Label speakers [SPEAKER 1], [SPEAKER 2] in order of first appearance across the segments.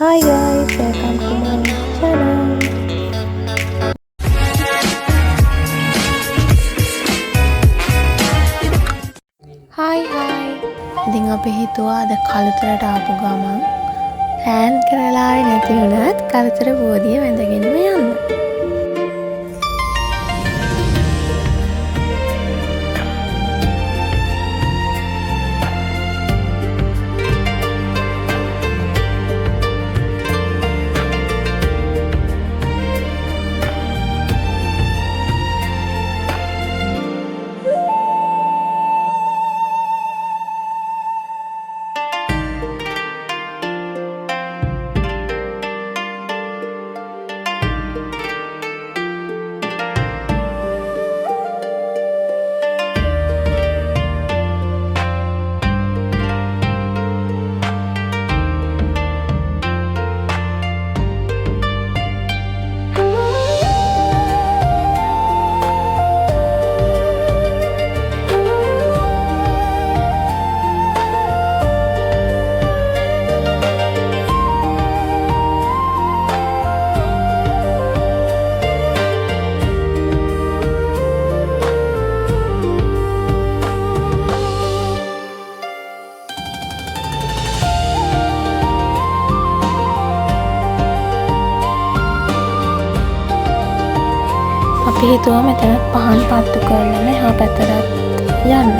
[SPEAKER 1] Hi guys, welcome to my channel. Hi. ඉතින් අපි හිතුවා අද කලුතරට ආපු ගමන් ප්ලෑන් කරලා ආවේ නැති වුණත් කලුතර බෝධිය වැඳගෙනම යන්න. අපි හිතුවා මෙතනත් පහන් පත්තු කරලා මෙහා පැත්තට යන්න.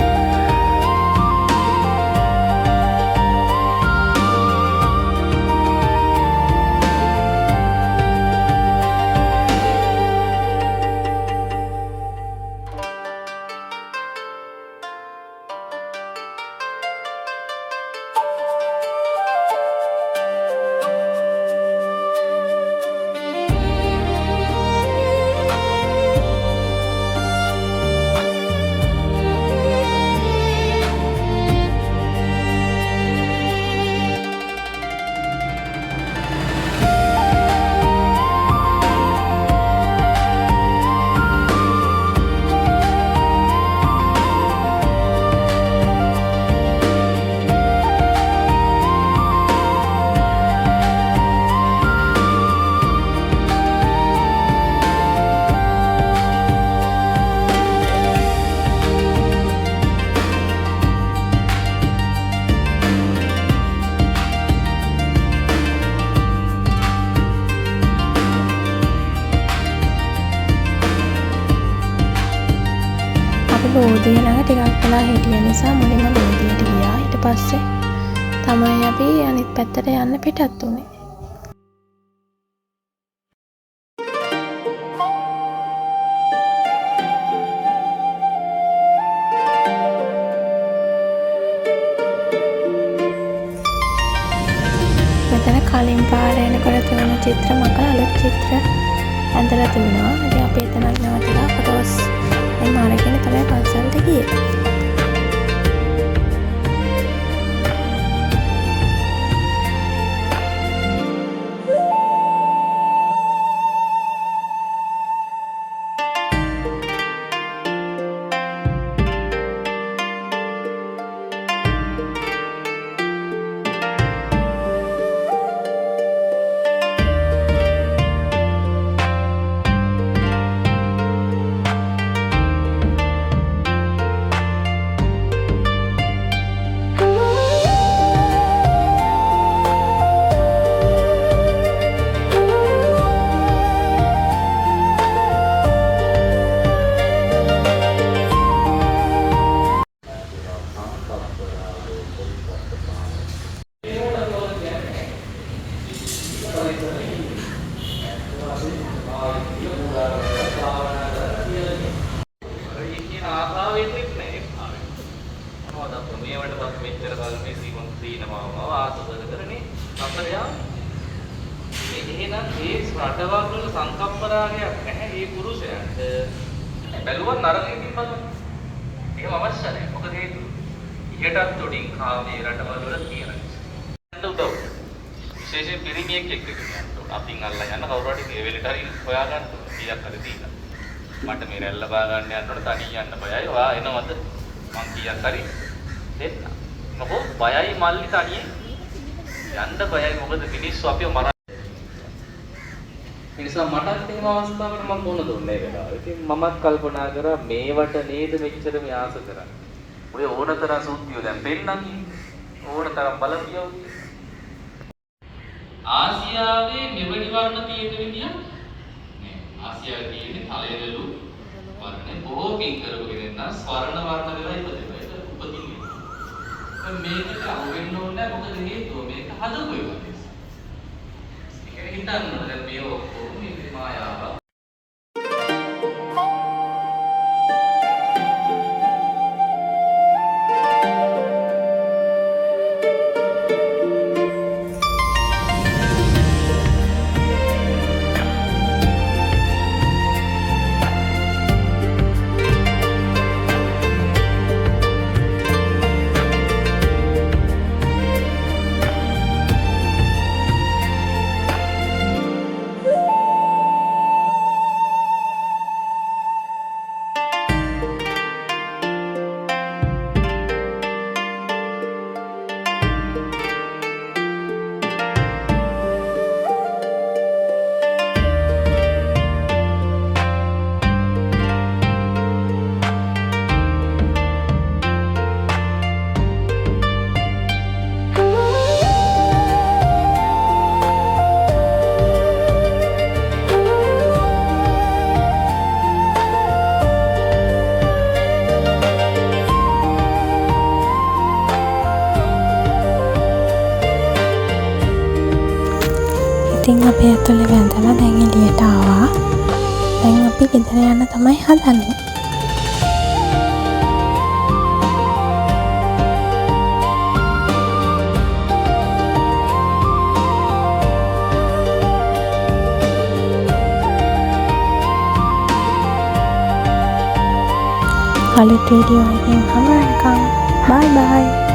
[SPEAKER 1] බෝධිය ළඟ ටිකක් වෙලා හිටිය නිසා මුලින්ම බෝධියට ගියා. ඊට පස්සේ තමයි අපි අනිත් පැත්තට යන්න පිටත් වුනේ. මෙතන කලින් පාර එනකොට තිබුණ චිත්‍ර මකලා අලුත් චිත්‍ර ඇඳලා තිබුණා. ඉතින් අපි එතනක් නවතිලා ෆොටෝස් එන්න අරගෙන තමයි පන්සලට ගියේ.
[SPEAKER 2] රටවල් සංකම්පරාගයක් නැහැ මේ පුරුෂයන්ට. බැලුවත් නරකකින් බලන්න. ඒක අවශ්‍ය නැහැ. මොකද හේතුව? ඉහටත් උඩින් කාමයේ රටවල් වල තියෙන නිසා. උදව්. විශේෂයෙන් පිරිමියෙක් එක්ක යන්න. අපින් අල්ලා යන්න කවුරු හරි මේ වෙලෙට හරි හොයා ගන්න ඕනේ. කීයක් හරි දීලා. මට මේ රැල්ල බා ගන්න යනකොට තනිය යන්න බයයි. ඔයා එනවද? මං කීයක් හරි දෙන්න. මොකෝ බයයි මල්ලි තනියෙන් යන්න බයයි මොකද මිනිස්සු අපිව මරා. ඒ නිසා මටත් එහෙම අවස්ථාවකට මම මොන දුන්නේ ඒ වෙලාවේ. ඉතින් මමත් කල්පනා කරා මේවට නේද මෙච්චර මේ ආස කරන්නේ. ඔය ඕනතරම් සුද්ධිය දැන් පෙන්නන්නේ. ඕනතරම් බලපියව. ආසියාවේ මෙවැනි වර්ණ තියෙන විදියක් නේ. ආසියාවේ තියෙන්නේ තලෙදලු වර්ණේ බොහෝ පින් කරගෙන නම් ස්වර්ණ වර්ණ වෙලා ඉපදෙනවා. ඒක උපදින්නේ. මේකට අහුවෙන්න ඕනේ මොකද හේතුව මේක හදපු එකක්. ඒක හිතන්න දැන් මේ ඔක්කොම මේ මායාව.
[SPEAKER 1] ඉතින් අපි ඇතුලේ වැඳලා දැන් එළියට ආවා. දැන් අපි ගෙදර යන්න තමයි හදන්නේ. අලුත් වීඩියෝ එකකින් හමු වෙනකම්. බයි බයි.